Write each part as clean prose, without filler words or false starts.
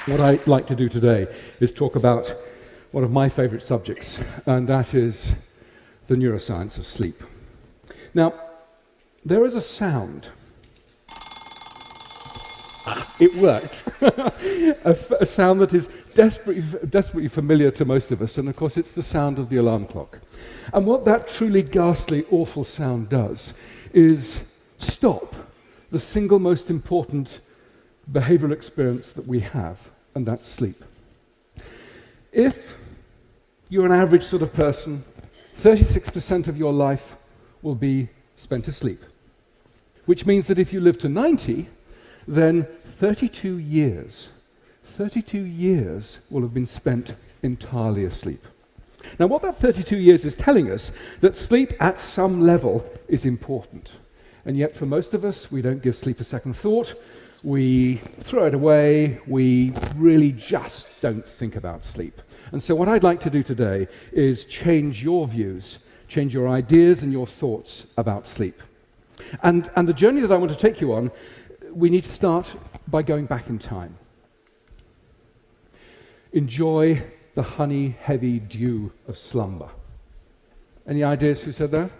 What I'd like to do today is talk about one of my favorite subjects, and that is the neuroscience of sleep. Now, there is a sound. It worked. a sound that is desperately familiar to most of us, and of course it's the sound of the alarm clock. And what that truly ghastly, awful sound does is stop the single most important behavioral experience that we have, and that's sleep. If you're an average sort of person, 36% of your life will be spent asleep, which means that if you live to 90, then 32 years will have been spent entirely asleep. Now, what that 32 years is telling us, that sleep at some level is important. And yet for most of us, we don't give sleep a second thought. We throw it away. We really just don't think about sleep. And so what I'd like to do today is change your views, change your ideas and your thoughts about sleep. And the journey that I want to take you on, we need to start by going back in time. Enjoy the honey-heavy dew of slumber. Any ideas who said that?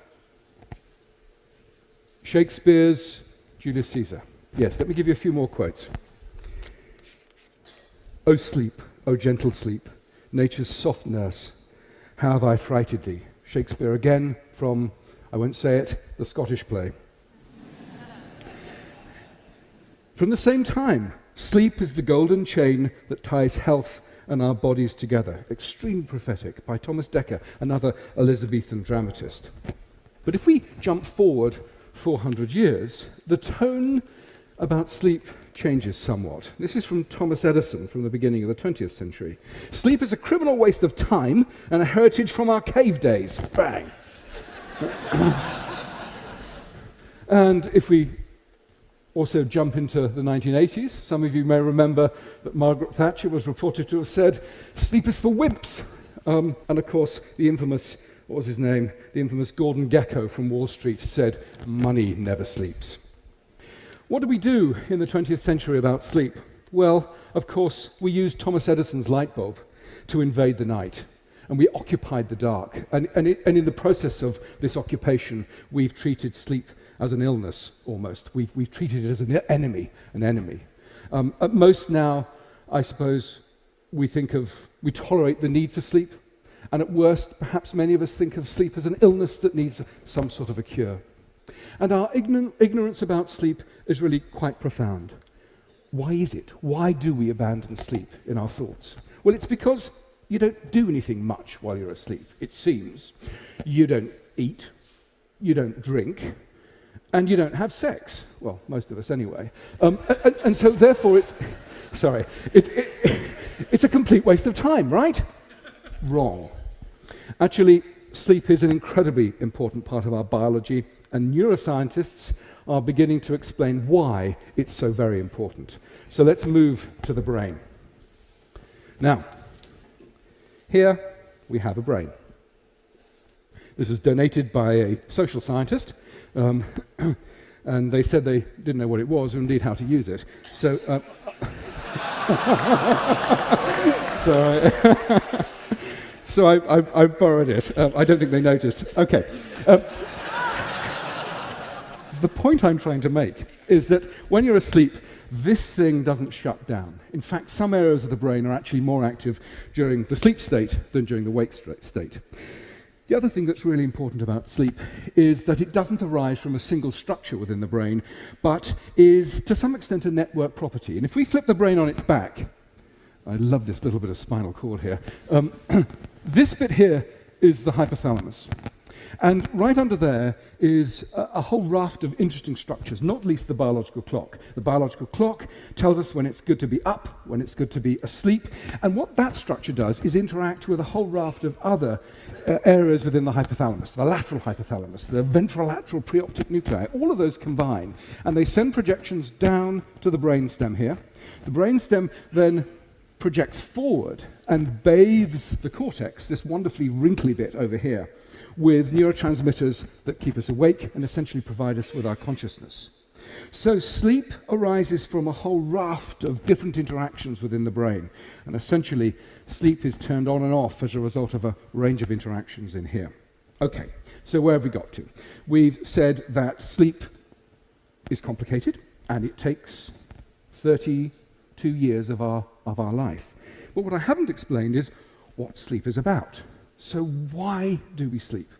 Shakespeare's Julius Caesar. Yes, let me give you a few more quotes. O sleep, O gentle sleep, nature's soft nurse, how have I frighted thee? Shakespeare again from, I won't say it, the Scottish play. From the same time, sleep is the golden chain that ties health and our bodies together. Extremely prophetic, by Thomas Dekker, another Elizabethan dramatist. But if we jump forward 400 years, the tone about sleep changes somewhat. This is from Thomas Edison from the beginning of the 20th century. Sleep is a criminal waste of time and a heritage from our cave days. Bang! And if we also jump into the 1980s, some of you may remember that Margaret Thatcher was reported to have said, sleep is for wimps. And of course, the infamous, what was his name? The infamous Gordon Gekko from Wall Street said, money never sleeps. What do we do in the 20th century about sleep? Well, of course, we used Thomas Edison's light bulb to invade the night, and we occupied the dark. And in the process of this occupation, we've treated sleep as an illness, almost. We've treated it as an enemy. At most now, I suppose, we tolerate the need for sleep, and at worst, perhaps many of us think of sleep as an illness that needs some sort of a cure. And our ignorance about sleep is really quite profound. Why is it? Why do we abandon sleep in our thoughts? Well, it's because you don't do anything much while you're asleep, it seems. You don't eat, you don't drink, and you don't have sex. Well, most of us anyway. And so therefore it's a complete waste of time, right? Wrong. Actually, sleep is an incredibly important part of our biology, and neuroscientists are beginning to explain why it's so very important. So let's move to the brain. Now, here we have a brain. This is donated by a social scientist, and they said they didn't know what it was or indeed how to use it. So, so I borrowed it. I don't think they noticed. Okay. The point I'm trying to make is that when you're asleep, this thing doesn't shut down. In fact, some areas of the brain are actually more active during the sleep state than during the wake state. The other thing that's really important about sleep is that it doesn't arise from a single structure within the brain, but is to some extent a network property. And if we flip the brain on its back, I love this little bit of spinal cord here, this bit here is the hypothalamus. And right under there is a whole raft of interesting structures, not least the biological clock. The biological clock tells us when it's good to be up, when it's good to be asleep, and what that structure does is interact with a whole raft of other areas within the hypothalamus, the lateral hypothalamus, the ventrolateral preoptic nuclei. All of those combine, and they send projections down to the brainstem here. The brainstem then projects forward and bathes the cortex, this wonderfully wrinkly bit over here, with neurotransmitters that keep us awake and essentially provide us with our consciousness. So sleep arises from a whole raft of different interactions within the brain. And essentially, sleep is turned on and off as a result of a range of interactions in here. Okay, so where have we got to? We've said that sleep is complicated, and it takes 32 years of our life. But what I haven't explained is what sleep is about. So why do we sleep?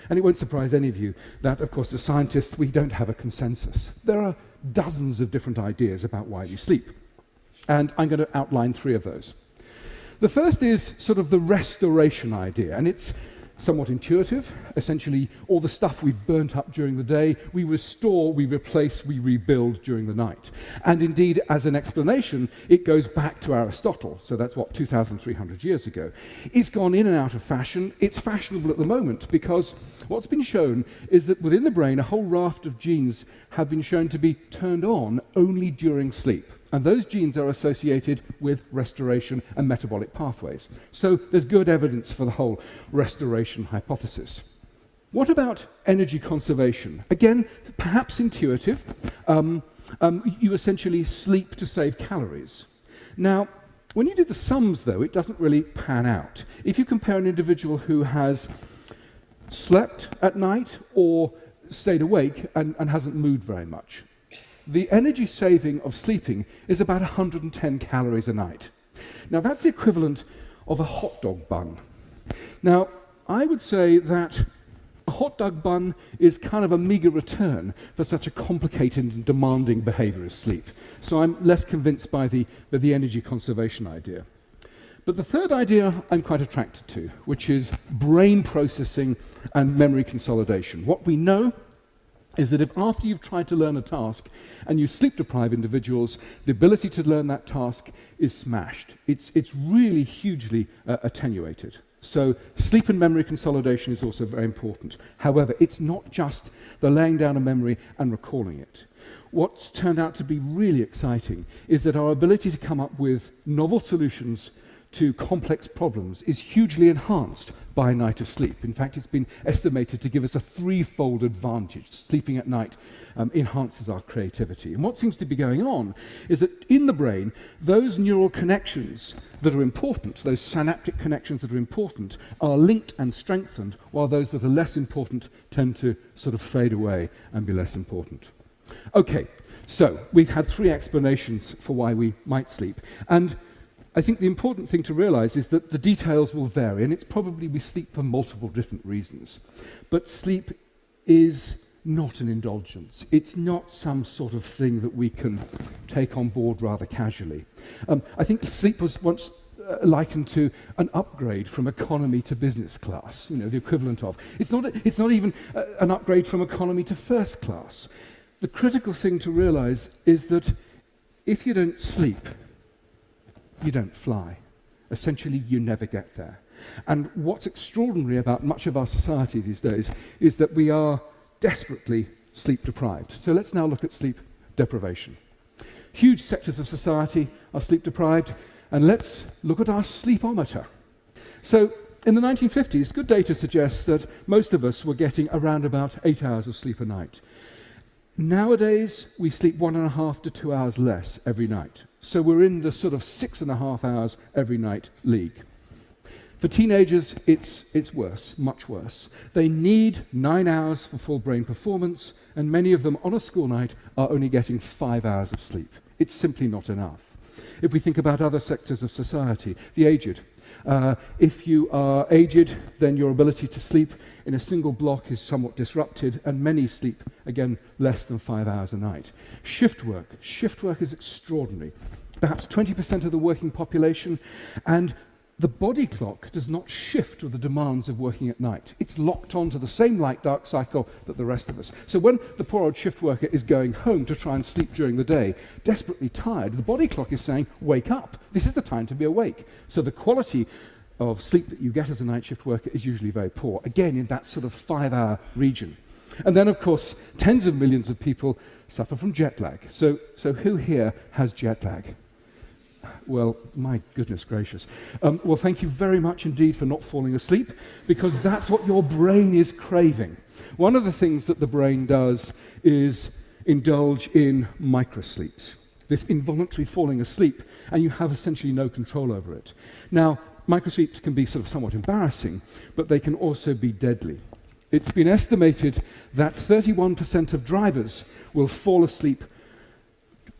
And it won't surprise any of you that, of course, as scientists, we don't have a consensus. There are dozens of different ideas about why we sleep. And I'm going to outline 3 of those. The first is sort of the restoration idea, and it's somewhat intuitive. Essentially, all the stuff we've burnt up during the day, we restore, we replace, we rebuild during the night. And indeed, as an explanation, it goes back to Aristotle. So that's what, 2,300 years ago. It's gone in and out of fashion. It's fashionable at the moment because what's been shown is that within the brain, a whole raft of genes have been shown to be turned on only during sleep. And those genes are associated with restoration and metabolic pathways. So there's good evidence for the whole restoration hypothesis. What about energy conservation? Again, perhaps intuitive. You essentially sleep to save calories. Now, when you do the sums, though, it doesn't really pan out. If you compare an individual who has slept at night or stayed awake and hasn't moved very much, the energy saving of sleeping is about 110 calories a night. Now, that's the equivalent of a hot dog bun. Now, I would say that a hot dog bun is kind of a meager return for such a complicated and demanding behavior as sleep. So I'm less convinced by the energy conservation idea. But the third idea I'm quite attracted to, which is brain processing and memory consolidation. What we know is that if after you've tried to learn a task and you sleep-deprive individuals, the ability to learn that task is smashed. It's really hugely attenuated. So sleep and memory consolidation is also very important. However, it's not just the laying down of memory and recalling it. What's turned out to be really exciting is that our ability to come up with novel solutions to complex problems is hugely enhanced by a night of sleep. In fact, it's been estimated to give us a 3-fold advantage. Sleeping at night enhances our creativity. And what seems to be going on is that in the brain, those neural connections that are important, those synaptic connections that are important, are linked and strengthened, while those that are less important tend to sort of fade away and be less important. Okay, so we've had 3 explanations for why we might sleep. And I think the important thing to realize is that the details will vary, and it's probably we sleep for multiple different reasons. But sleep is not an indulgence. It's not some sort of thing that we can take on board rather casually. I think sleep was once likened to an upgrade from economy to business class, the equivalent of. It's not even an upgrade from economy to first class. The critical thing to realize is that if you don't sleep, you don't fly. Essentially, you never get there. And what's extraordinary about much of our society these days is that we are desperately sleep deprived. So let's now look at sleep deprivation. Huge sectors of society are sleep deprived, and let's look at our sleepometer. So in the 1950s, good data suggests that most of us were getting around about 8 hours of sleep a night. Nowadays, we sleep 1.5 to 2 hours less every night. So we're in the sort of 6.5 hours every night league. For teenagers, it's worse, much worse. They need 9 hours for full brain performance, and many of them on a school night are only getting 5 hours of sleep. It's simply not enough. If we think about other sectors of society, the aged. If you are aged, then your ability to sleep in a single block is somewhat disrupted, and many sleep, again, less than 5 hours a night. Shift work is extraordinary. Perhaps 20% of the working population, and the body clock does not shift with the demands of working at night. It's locked onto the same light-dark cycle that the rest of us. So when the poor old shift worker is going home to try and sleep during the day, desperately tired, the body clock is saying, wake up. This is the time to be awake. So the quality of sleep that you get as a night shift worker is usually very poor, again, in that sort of 5-hour region. And then, of course, tens of millions of people suffer from jet lag. So who here has jet lag? Well, my goodness gracious. Well, thank you very much indeed for not falling asleep, because that's what your brain is craving. One of the things that the brain does is indulge in microsleeps, this involuntary falling asleep, and you have essentially no control over it. Now, microsleeps can be sort of somewhat embarrassing, but they can also be deadly. It's been estimated that 31% of drivers will fall asleep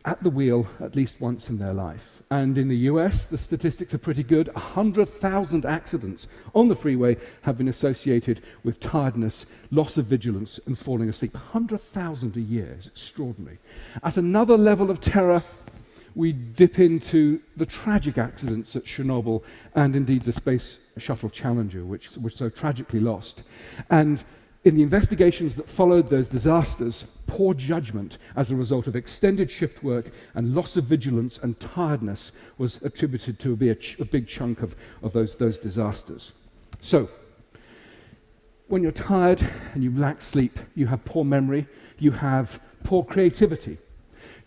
at the wheel at least once in their life. And in the US, the statistics are pretty good. 100,000 accidents on the freeway have been associated with tiredness, loss of vigilance, and falling asleep. 100,000 a year is extraordinary. At another level of terror, we dip into the tragic accidents at Chernobyl and indeed the Space Shuttle Challenger, which was so tragically lost. And in the investigations that followed those disasters, poor judgment as a result of extended shift work and loss of vigilance and tiredness was attributed to be a big chunk of those disasters. So, when you're tired and you lack sleep, you have poor memory, you have poor creativity,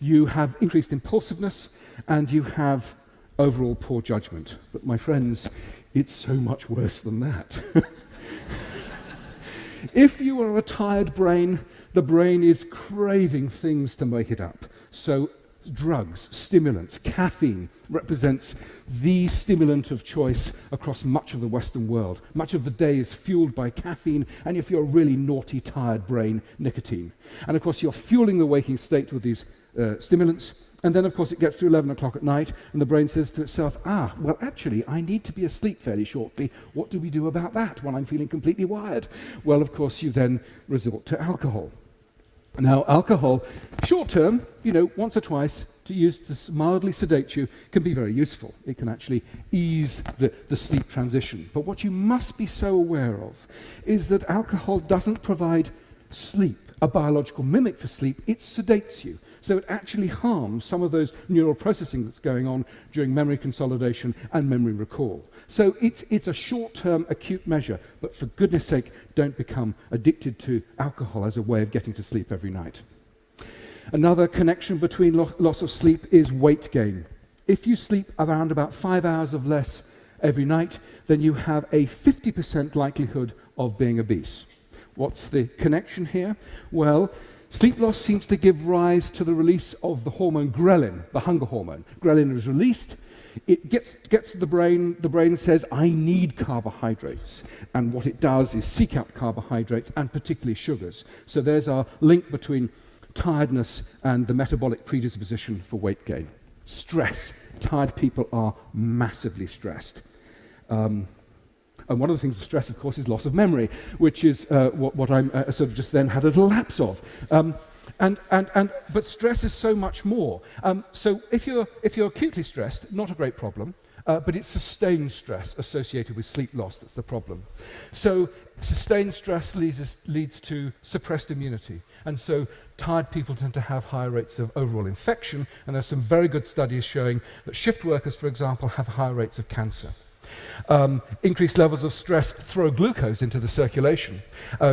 you have increased impulsiveness, and you have overall poor judgment. But my friends, it's so much worse than that. If you are a tired brain, the brain is craving things to make it up. So drugs, stimulants, caffeine represents the stimulant of choice across much of the Western world. Much of the day is fueled by caffeine, and if you're a really naughty, tired brain, nicotine. And of course, you're fueling the waking state with these stimulants, and then of course it gets to 11 o'clock at night, and the brain says to itself, well actually I need to be asleep fairly shortly. What do we do about that when I'm feeling completely wired? Well, of course you then resort to alcohol. Now alcohol, short term, once or twice to use to mildly sedate you, can be very useful. It can actually ease the sleep transition. But what you must be so aware of is that alcohol doesn't provide sleep, a biological mimic for sleep. It sedates you. So it actually harms some of those neural processing that's going on during memory consolidation and memory recall. So it's a short-term acute measure, but for goodness sake, don't become addicted to alcohol as a way of getting to sleep every night. Another connection between loss of sleep is weight gain. If you sleep around about 5 hours of less every night, then you have a 50% likelihood of being obese. What's the connection here? Well, sleep loss seems to give rise to the release of the hormone ghrelin, the hunger hormone. Ghrelin is released, it gets to the brain says, I need carbohydrates. And what it does is seek out carbohydrates, and particularly sugars. So there's our link between tiredness and the metabolic predisposition for weight gain. Stress. Tired people are massively stressed. And one of the things of stress, of course, is loss of memory, which is what I'm sort of just then had a little lapse of. But stress is so much more. So if you're acutely stressed, not a great problem, but it's sustained stress associated with sleep loss that's the problem. So sustained stress leads to suppressed immunity, and so tired people tend to have higher rates of overall infection, and there's some very good studies showing that shift workers, for example, have higher rates of cancer. Increased levels of stress throw glucose into the circulation.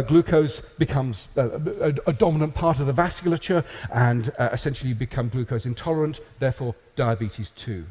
Glucose becomes a dominant part of the vasculature and essentially you become glucose intolerant, therefore diabetes too.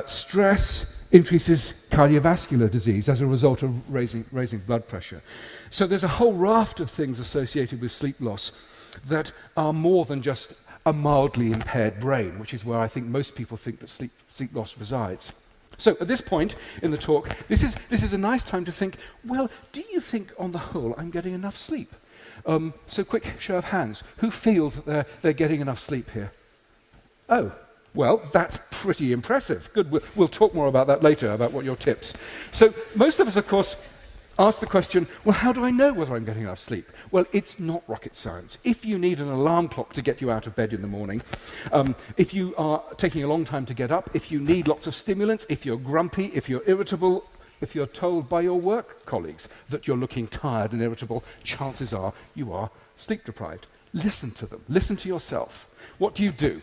Stress increases cardiovascular disease as a result of raising blood pressure. So there's a whole raft of things associated with sleep loss that are more than just a mildly impaired brain, which is where I think most people think that sleep loss resides. So at this point in the talk, this is a nice time to think, well, do you think on the whole I'm getting enough sleep? So quick show of hands. Who feels that they're getting enough sleep here? Oh, well, that's pretty impressive. Good, we'll talk more about that later, about what your tips. So most of us, of course, ask the question, well, how do I know whether I'm getting enough sleep? Well, it's not rocket science. If you need an alarm clock to get you out of bed in the morning, if you are taking a long time to get up, if you need lots of stimulants, if you're grumpy, if you're irritable, if you're told by your work colleagues that you're looking tired and irritable, chances are you are sleep deprived. Listen to them. Listen to yourself. What do you do?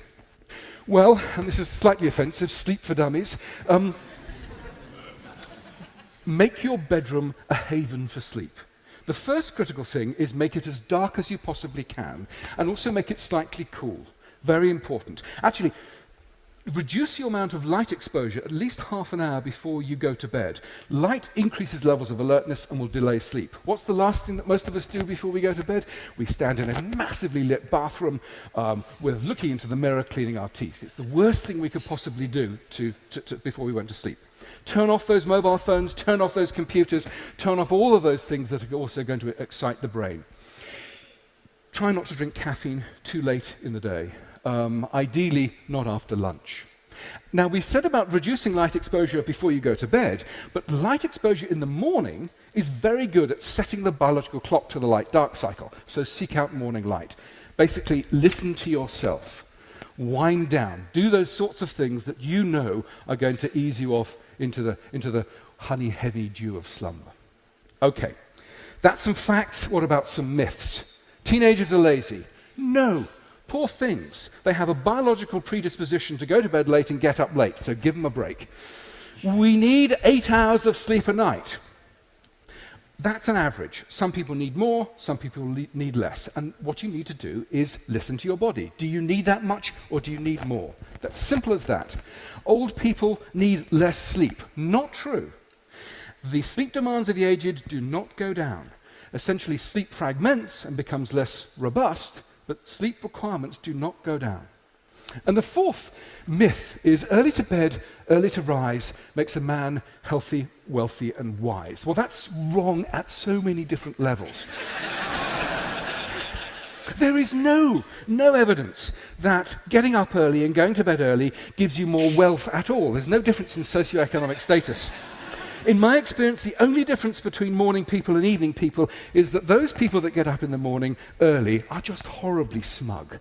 Well, and this is slightly offensive, sleep for dummies. Make your bedroom a haven for sleep. The first critical thing is make it as dark as you possibly can, and also make it slightly cool. Very important. Actually, reduce your amount of light exposure at least half an hour before you go to bed. Light increases levels of alertness and will delay sleep. What's the last thing that most of us do before we go to bed? We stand in a massively lit bathroom with looking into the mirror, cleaning our teeth. It's the worst thing we could possibly do before we went to sleep. Turn off those mobile phones, turn off those computers, turn off all of those things that are also going to excite the brain. Try not to drink caffeine too late in the day. Ideally, not after lunch. Now, we said about reducing light exposure before you go to bed, but light exposure in the morning is very good at setting the biological clock to the light-dark cycle, so seek out morning light. Basically, listen to yourself. Wind down. Do those sorts of things that you know are going to ease you off into the honey-heavy dew of slumber. Okay, that's some facts. What about some myths? Teenagers are lazy. No. Poor things. They have a biological predisposition to go to bed late and get up late, so give them a break. We need 8 hours of sleep a night. That's an average. Some people need more, some people need less. And what you need to do is listen to your body. Do you need that much or do you need more? That's simple as that. Old people need less sleep. Not true. The sleep demands of the aged do not go down. Essentially, sleep fragments and becomes less robust, but sleep requirements do not go down. And the fourth myth is early to bed, early to rise makes a man healthy, wealthy, and wise. Well, that's wrong at so many different levels. There is no evidence that getting up early and going to bed early gives you more wealth at all. There's no difference in socioeconomic status. In my experience, the only difference between morning people and evening people is that those people that get up in the morning early are just horribly smug.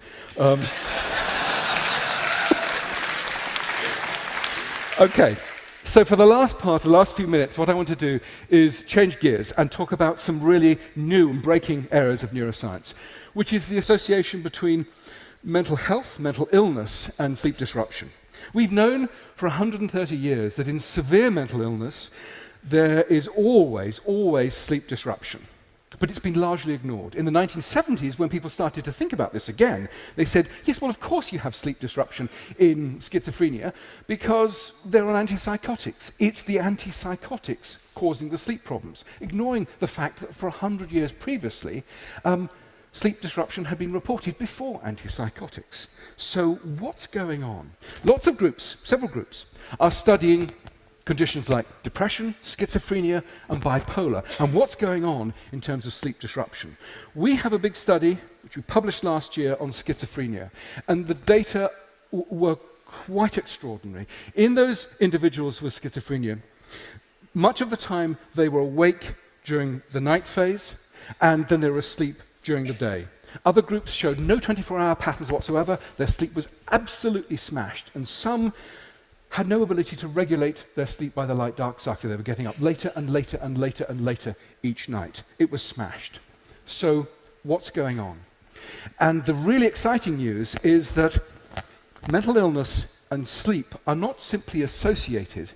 Okay, so for the last part, the last few minutes, what I want to do is change gears and talk about some really new and breaking areas of neuroscience, which is the association between mental health, mental illness, and sleep disruption. We've known for 130 years that in severe mental illness, there is always sleep disruption. But it's been largely ignored. In the 1970s, when people started to think about this again, they said, yes, well, of course you have sleep disruption in schizophrenia because they're on antipsychotics. It's the antipsychotics causing the sleep problems, ignoring the fact that for 100 years previously, sleep disruption had been reported before antipsychotics. So what's going on? Lots of groups, several groups, are studying conditions like depression, schizophrenia, and bipolar, and what's going on in terms of sleep disruption. We have a big study, which we published last year, on schizophrenia, and the data were quite extraordinary. In those individuals with schizophrenia, much of the time they were awake during the night phase, and then they were asleep during the day. Other groups showed no 24-hour patterns whatsoever. Their sleep was absolutely smashed, and some had no ability to regulate their sleep by the light-dark cycle. They were getting up later and later and later and later each night. It was smashed. So what's going on? And the really exciting news is that mental illness and sleep are not simply associated,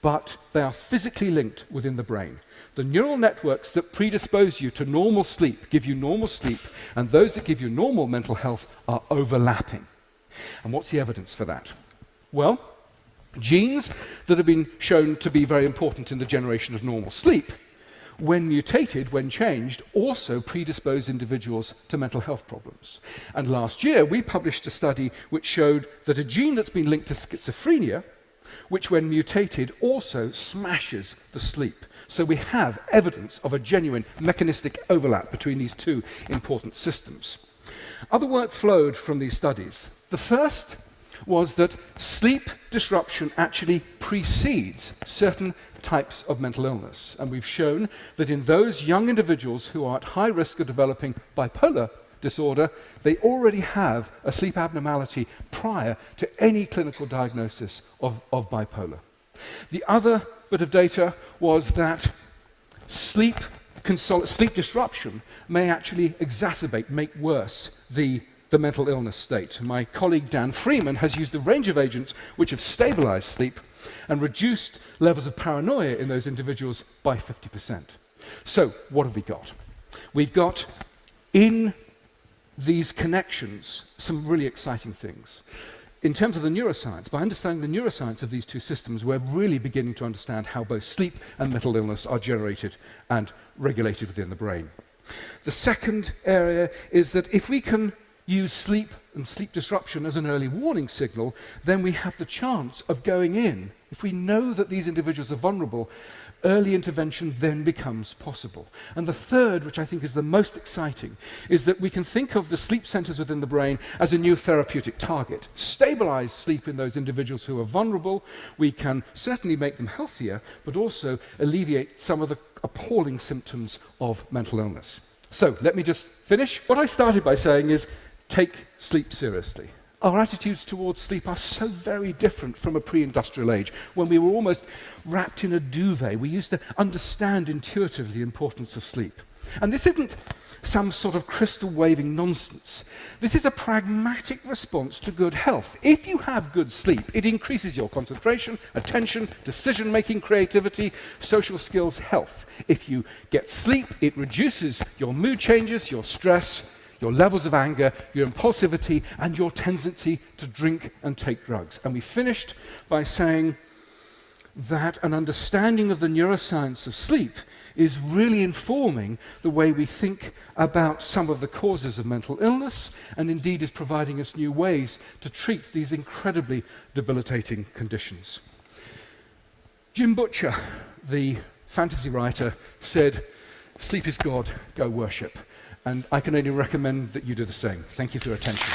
but they are physically linked within the brain. The neural networks that predispose you to normal sleep give you normal sleep, and those that give you normal mental health are overlapping. And what's the evidence for that? Well, genes that have been shown to be very important in the generation of normal sleep, when mutated, when changed, also predispose individuals to mental health problems. And last year, we published a study which showed that a gene that's been linked to schizophrenia, which when mutated also smashes the sleep. So we have evidence of a genuine mechanistic overlap between these two important systems. Other work flowed from these studies. The first was that sleep disruption actually precedes certain types of mental illness. And we've shown that in those young individuals who are at high risk of developing bipolar disorder, they already have a sleep abnormality prior to any clinical diagnosis of bipolar. The other bit of data was that sleep disruption may actually exacerbate, make worse the mental illness state. My colleague Dan Freeman has used a range of agents which have stabilized sleep and reduced levels of paranoia in those individuals by 50%. So, what have we got? We've got in these connections some really exciting things. in terms of the neuroscience, by understanding the neuroscience of these two systems, we're really beginning to understand how both sleep and mental illness are generated and regulated within the brain. The second area is that if we can use sleep and sleep disruption as an early warning signal, then we have the chance of going in. If we know that these individuals are vulnerable, early intervention then becomes possible. And the third, which I think is the most exciting, is that we can think of the sleep centers within the brain as a new therapeutic target. Stabilize sleep in those individuals who are vulnerable. We can certainly make them healthier, but also alleviate some of the appalling symptoms of mental illness. So let me just finish. What I started by saying is, take sleep seriously. Our attitudes towards sleep are so very different from a pre-industrial age, when we were almost wrapped in a duvet. We used to understand intuitively the importance of sleep. And this isn't some sort of crystal-waving nonsense. This is a pragmatic response to good health. If you have good sleep, it increases your concentration, attention, decision-making, creativity, social skills, health. If you get sleep, it reduces your mood changes, your stress, your levels of anger, your impulsivity, and your tendency to drink and take drugs. And we finished by saying that an understanding of the neuroscience of sleep is really informing the way we think about some of the causes of mental illness, and indeed is providing us new ways to treat these incredibly debilitating conditions. Jim Butcher, the fantasy writer, said, "Sleep is God, go worship." And I can only recommend that you do the same. Thank you for your attention.